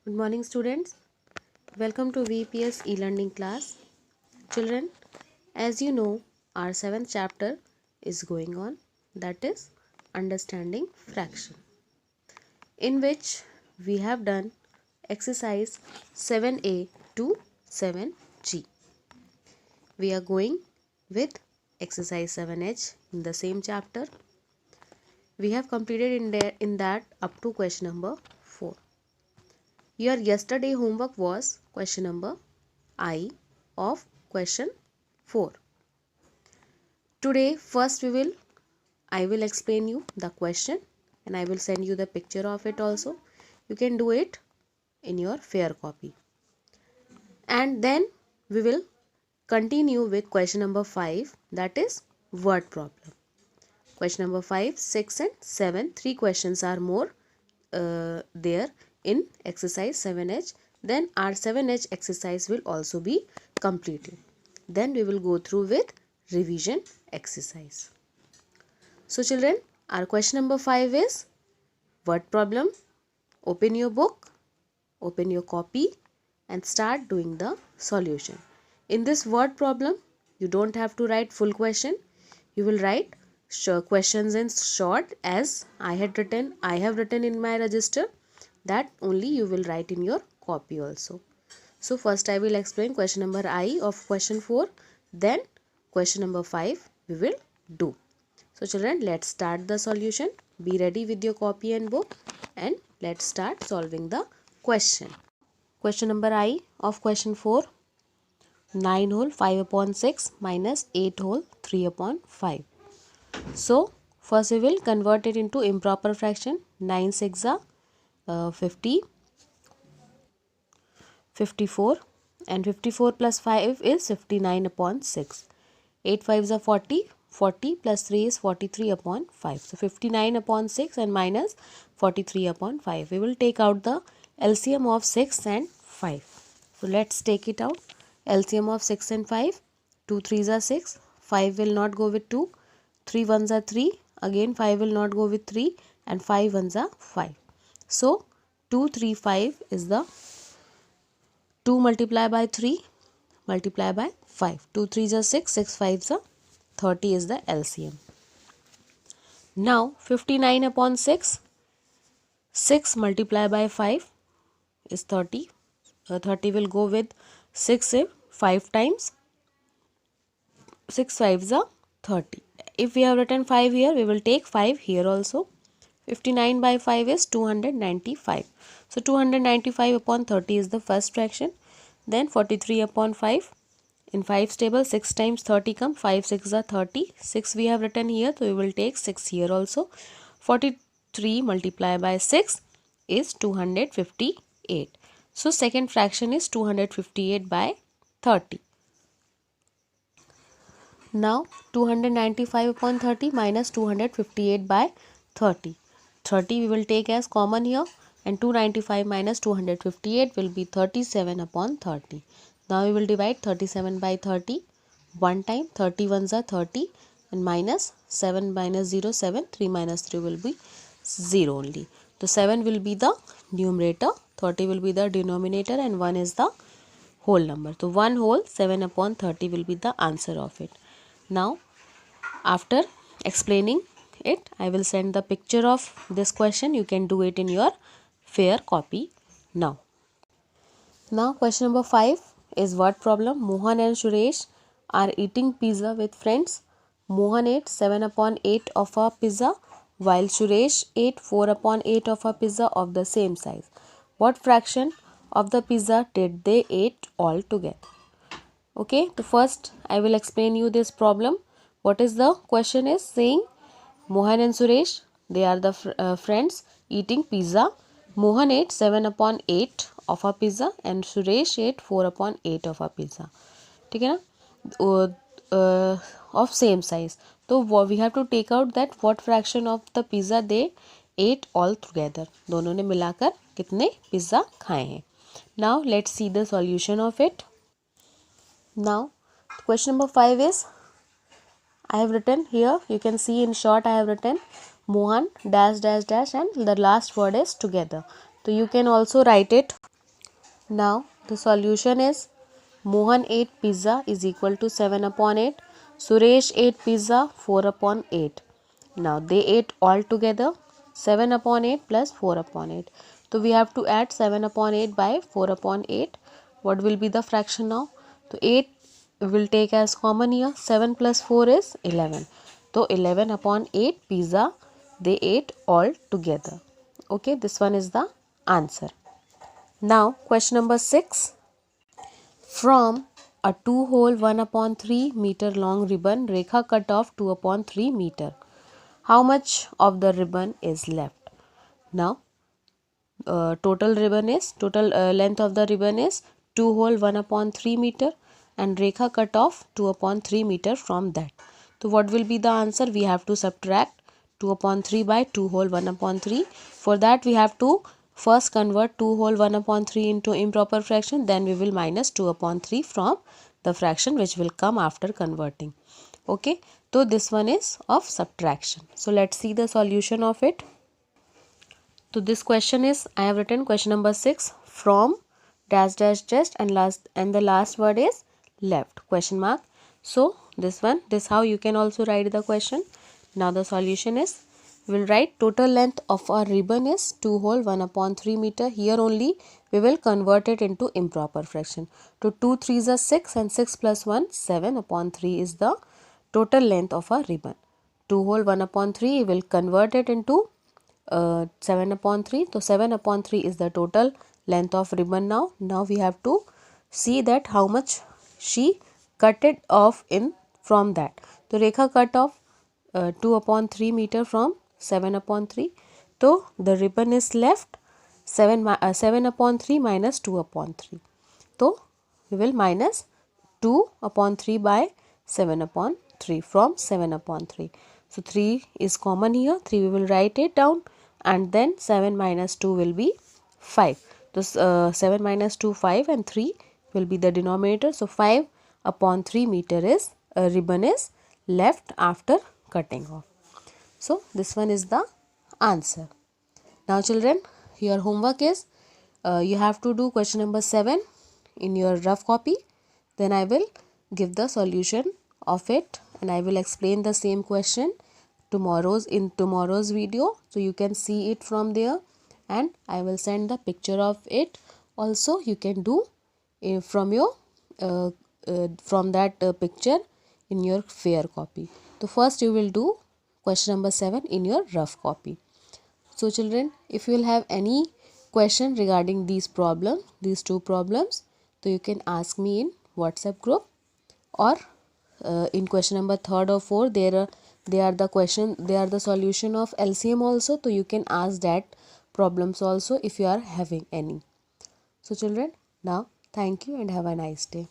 Good morning, students. Welcome to VPS e-learning class. Children, as you know, our 7th chapter is going on, that is understanding fraction, in which we have done exercise 7a to 7g. We are going with exercise 7h in the same chapter. We have completed in that up to question number 4. Your yesterday homework was question number I of question 4. Today first I will explain you the question and I will send you the picture of it also. You can do it in your fair copy. And then we will continue with question number 5, that is word problem. Question number 5, 6 and 7, 3 questions are more there in exercise 7h. Then our 7h exercise will also be completed. Then we will go through with revision exercise. So children, our question number 5 is word problem. Open your book, open your copy and start doing the solution. In this word problem, you don't have to write full question. You will write questions in short as I have written in my register. That only you will write in your copy also. So first I will explain question number I of question 4. Then question number 5 we will do. So children, let's start the solution. Be ready with your copy and book and let's start solving the question. Question number I of question 4. 9 whole 5 upon 6 minus 8 whole 3 upon 5. So first we will convert it into improper fraction. 9 6 are 50, 54 and 54 plus 5 is 59 upon 6. 8 5s are 40, 40 plus 3 is 43 upon 5. So 59 upon 6 and minus 43 upon 5. We will take out the LCM of 6 and 5. So let's take it out. LCM of 6 and 5. 2 3s are 6. 5 will not go with 2. 3 1s are 3. Again 5 will not go with 3 and 5 1s are 5. So 2 3 5 is the 2 multiply by 3 multiply by 5. 2 3s are 6, 6 5s are 30 is the LCM. Now 59 upon 6, 6 multiply by 5 is 30. 30 will go with 6 if 5 times. 6 5s are 30. If we have written 5 here, we will take 5 here also. 59 by 5 is 295. So 295 upon 30 is the first fraction. Then 43 upon 5. In 5's table 6 times 30 come. 5 6 are 30. 6 we have written here, so we will take 6 here also. 43 multiplied by 6 is 258. So second fraction is 258 by 30. Now 295 upon 30 minus 258 by 30. 30 we will take as common here and 295 minus 258 will be 37 upon 30. Now we will divide 37 by 30. One time 31s are 30 and minus 7 minus 0 7. 3 minus 3 will be 0 only. So 7 will be the numerator, 30 will be the denominator and 1 is the whole number. So 1 whole 7 upon 30 will be the answer of it. Now after explaining it, I will send the picture of this question. You can do it in your fair copy now. Now question number 5 is word problem. Mohan and Suresh are eating pizza with friends. Mohan ate 7 upon 8 of a pizza while Suresh ate 4 upon 8 of a pizza of the same size. What fraction of the pizza did they eat all together? Okay, so first I will explain you this problem. What is the question is saying? Mohan and Suresh, they are the friends eating pizza. Mohan ate 7 upon 8 of a pizza and Suresh ate 4 upon 8 of a pizza. ठीक है ना? Of same size. So we have to take out that what fraction of the pizza they ate all together. दोनों ने मिलाकर कितने pizza खाए हैं. Now let's see the solution of it. Now question number 5 is, I have written here, you can see in short I have written Mohan dash dash dash and the last word is together. So you can also write it Now the solution is Mohan ate pizza is equal to 7 upon 8. Suresh ate pizza 4 upon 8. Now they ate all together 7 upon 8 plus 4 upon 8. So we have to add 7 upon 8 by 4 upon 8. What will be the fraction now? So 8 will take as common here. 7 plus 4 is 11. So 11 upon 8 pizza they ate all together. Okay, this one is the answer. Now question number 6. From a 2-hole 1 upon 3 meter long ribbon, Rekha cut off 2 upon 3 meter. How much of the ribbon is left? Now total length of the ribbon is 2-hole 1 upon 3 meter and Rekha cut off 2 upon 3 meter from that. So what will be the answer? We have to subtract 2 upon 3 by 2-hole 1 upon 3. For that we have to first convert 2-hole 1 upon 3 into improper fraction, then we will minus 2 upon 3 from the fraction which will come after converting. Okay, so this one is of subtraction. So let's see the solution of it. So this question is, I have written question number 6, from dash dash dash and the last word is left question mark. So this how you can also write the question. Now the solution is, we will write total length of our ribbon is 2-hole 1 upon 3 meter. Here only we will convert it into improper fraction. So 2 3s are 6 and 6 plus 1 7 upon 3 is the total length of our ribbon. 2-hole 1 upon 3 we will convert it into 7 upon 3. So 7 upon 3 is the total length of ribbon now. Now we have to see that how much she cut it off in from that. So Rekha cut off 2 upon 3 meter from 7 upon 3. So the ribbon is left 7 upon 3 minus 2 upon 3. So we will minus 2 upon 3 by 7 upon 3 from 7 upon 3. So 3 is common here. 3 we will write it down and then 7 minus 2 will be 5. So 7 minus 2 5 and 3 will be the denominator. So 5 upon 3 meter is ribbon is left after cutting off. So this one is the answer. Now children, your homework is you have to do question number 7 in your rough copy. Then I will give the solution of it and I will explain the same question in tomorrow's video, so you can see it from there and I will send the picture of it. Also you can do from your from that picture in your fair copy. So first you will do question number 7 in your rough copy. So children, if you will have any question regarding these two problems, so you can ask me in WhatsApp group, or in question number 3rd or 4th they are the solution of LCM also, so you can ask that problems also if you are having any. So children, now thank you and have a nice day.